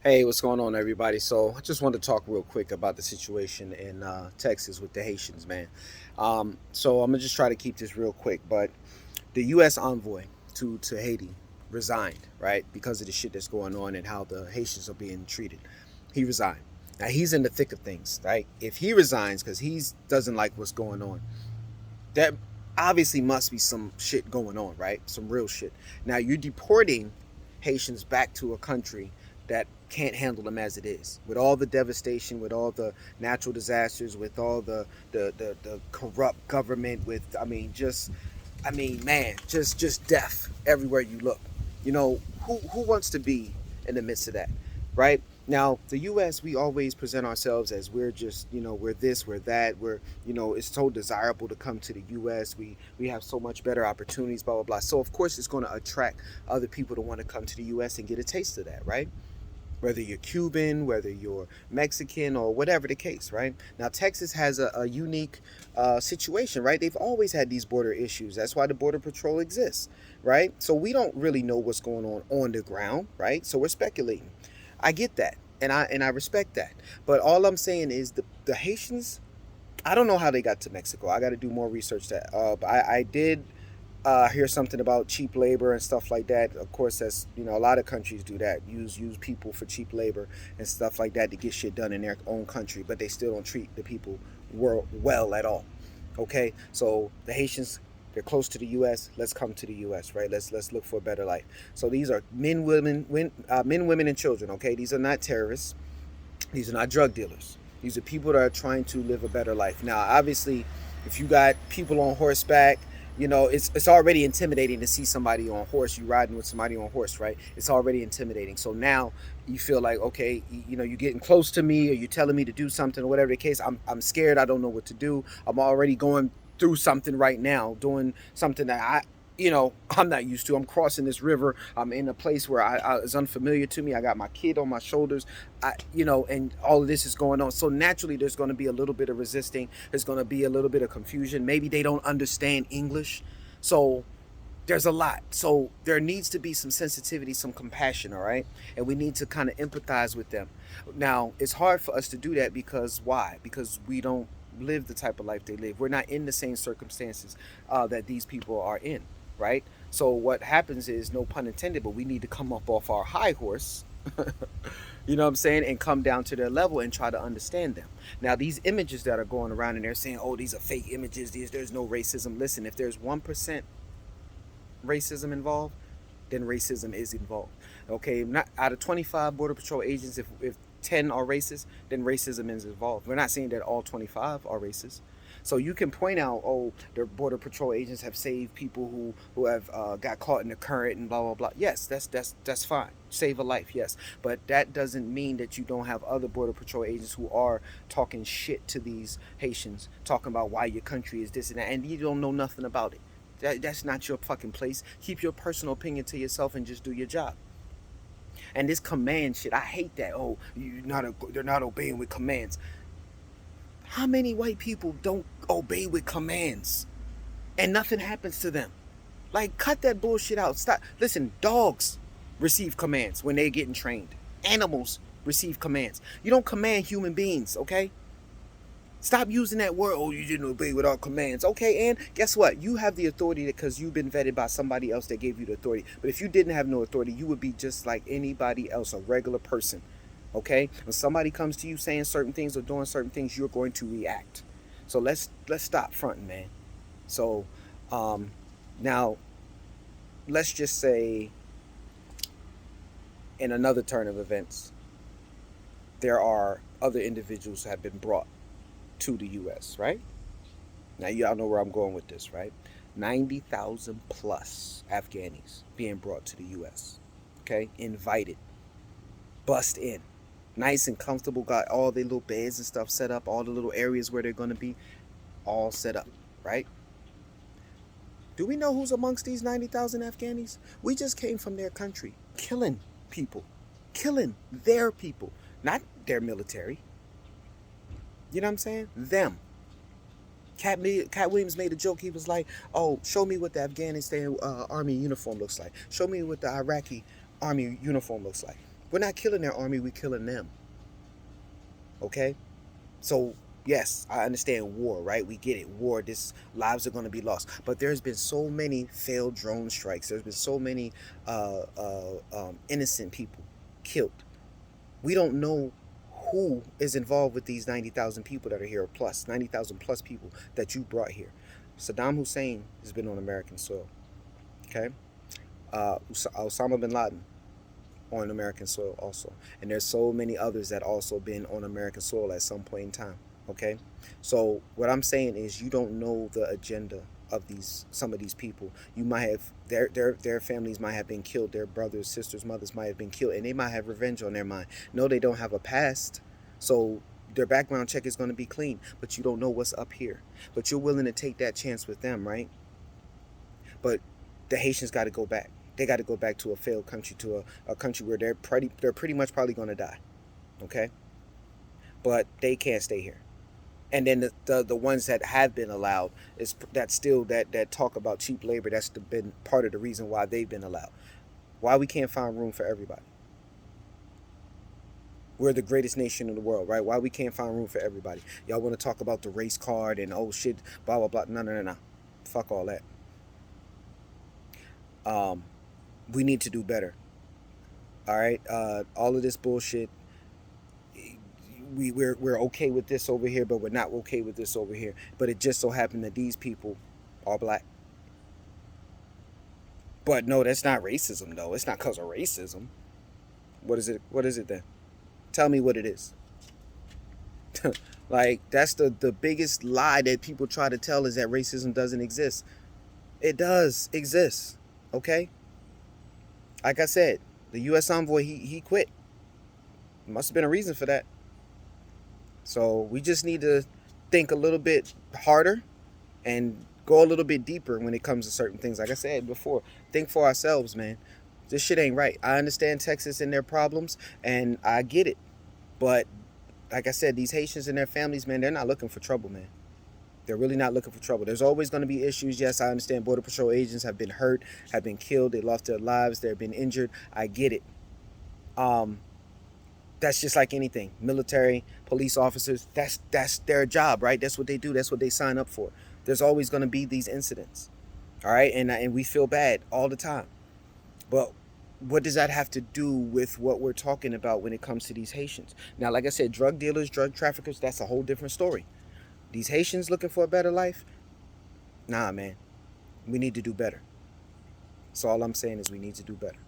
Hey, what's going on, everybody? So, I just wanted to talk real quick about the situation in Texas with the Haitians, man. So, I'm gonna just try to keep this real quick. But the U.S. envoy to Haiti resigned, right, because of the shit that's going on and how the Haitians are being treated. He resigned. Now he's in the thick of things, right? If he resigns because he doesn't like what's going on, that obviously must be some shit going on, right? Some real shit. Now you're deporting Haitians back to a country that can't handle them as it is, with all the devastation, with all the natural disasters, with all the corrupt government, with man, just death everywhere you look. Who wants to be in the midst of that, right? Now, the U.S., we always present ourselves as we're just, we're this, we're that, it's so desirable to come to the U.S. We have so much better opportunities, blah blah blah. So of course, it's going to attract other people to want to come to the U.S. and get a taste of that, right? Whether you're Cuban, whether you're Mexican, or whatever the case, right? Now, Texas has a unique situation, right? They've always had these border issues. That's why the Border Patrol exists, right? So we don't really know what's going on the ground, right? So we're speculating. I get that, and I respect that. But all I'm saying is the Haitians. I don't know how they got to Mexico. I got to do more research. That but I did hear something about cheap labor and stuff like that. Of course, that's a lot of countries do that. Use people for cheap labor and stuff like that to get shit done in their own country, but they still don't treat the people well at all. Okay, so the Haitians, they're close to the U.S. Let's come to the U.S. Right? Let's look for a better life. So these are men, women, and children. Okay, these are not terrorists. These are not drug dealers. These are people that are trying to live a better life. Now, obviously, if you got people on horseback, it's already intimidating to see somebody on horse. You riding with somebody on horse, right? It's already intimidating. So now you feel like, okay, you're getting close to me, or you're telling me to do something, or whatever the case. I'm scared. I don't know what to do. I'm already going through something right now, doing something that I'm not used to. I'm crossing this river. I'm in a place where is unfamiliar to me. I got my kid on my shoulders. And all of this is going on. So naturally, there's going to be a little bit of resisting. There's going to be a little bit of confusion. Maybe they don't understand English. So there's a lot. So there needs to be some sensitivity, some compassion, all right? And we need to kind of empathize with them. Now, it's hard for us to do that because why? Because we don't live the type of life they live. We're not in the same circumstances that these people are in, right? So what happens is, no pun intended, but we need to come up off our high horse, you know what I'm saying, and come down to their level and try to understand them. Now, these images that are going around and they're saying, oh, these are fake images, there's no racism. Listen, if there's 1% racism involved, then racism is involved. Okay, not out of 25 border patrol agents, if 10 are racist, then racism is involved. We're not saying that all 25 are racist. So you can point out, oh, the border patrol agents have saved people who have got caught in the current and blah blah blah. Yes, that's fine. Save a life, yes, but that doesn't mean that you don't have other border patrol agents who are talking shit to these Haitians, talking about why your country is this and that, and you don't know nothing about it. That's not your fucking place. Keep your personal opinion to yourself and just do your job. And this command shit, I hate that. Oh, they're not obeying with commands. How many white people don't obey with commands and nothing happens to them? Like, cut that bullshit out. Stop. Listen, dogs receive commands when they're getting trained. Animals receive commands. You don't command human beings, okay? Stop using that word. Oh, you didn't obey without commands. Okay, and guess what? You have the authority because you've been vetted by somebody else that gave you the authority. But if you didn't have no authority, you would be just like anybody else, a regular person. Okay? When somebody comes to you saying certain things or doing certain things, you're going to react. So let's stop fronting, man. So now let's just say, in another turn of events, there are other individuals who have been brought to the U.S., right? Now, y'all know where I'm going with this, right? 90,000 plus Afghanis being brought to the U.S., okay? Invited, bust in. Nice and comfortable, got all their little beds and stuff set up, all the little areas where they're going to be all set up, right? Do we know who's amongst these 90,000 Afghanis? We just came from their country, killing people, killing their people, not their military. You know what I'm saying? Them. Cat Williams made a joke. He was like, "Oh, show me what the Afghanistan army uniform looks like. Show me what the Iraqi army uniform looks like." We're not killing their army, we're killing them. Okay? So yes, I understand war, right? We get it. War, this lives are going to be lost. But there's been so many failed drone strikes. There's been so many innocent people killed. We don't know who is involved with these 90,000 people that are here, plus 90,000 plus people that you brought here. Saddam Hussein has been on American soil. Okay, Osama bin Laden on American soil also, and there's so many others that also been on American soil at some point in time. Okay, so what I'm saying is you don't know the agenda of these some of these people. You might have their families might have been killed, their brothers, sisters, mothers might have been killed, and they might have revenge on their mind. No, they don't have a past, so their background check is going to be clean, but you don't know what's up here. But you're willing to take that chance with them, right? But the Haitians got to go back. They got to go back to a failed country, to a country where they're pretty much probably going to die. Okay, but they can't stay here. And then the ones that have been allowed is that still that talk about cheap labor. Been part of the reason why they've been allowed. Why we can't find room for everybody? We're the greatest nation in the world, right? Why we can't find room for everybody? Y'all want to talk about the race card and oh shit, blah blah blah. No no no no, fuck all that. Um, we need to do better. All right, all of this bullshit. We're okay with this over here, but we're not okay with this over here. But it just so happened that these people are black. But no, that's not racism though. It's not because of racism. What is it? What is it then? Tell me what it is. Like that's the biggest lie that people try to tell is that racism doesn't exist. It does exist. Okay? Like I said, the US envoy he quit. Must have been a reason for that. So we just need to think a little bit harder and go a little bit deeper when it comes to certain things. Like I said before, think for ourselves, man. This shit ain't right. I understand Texas and their problems, and I get it. But like I said, these Haitians and their families, man, they're not looking for trouble, man. They're really not looking for trouble. There's always going to be issues. Yes, I understand Border Patrol agents have been hurt, have been killed, they lost their lives, they've been injured. I get it. Um, that's just like anything. Military, police officers, that's their job, right? That's what they do. That's what they sign up for. There's always going to be these incidents, all right? And we feel bad all the time. But what does that have to do with what we're talking about when it comes to these Haitians? Now, like I said, drug dealers, drug traffickers, that's a whole different story. These Haitians looking for a better life? Nah, man. We need to do better. So all I'm saying is we need to do better.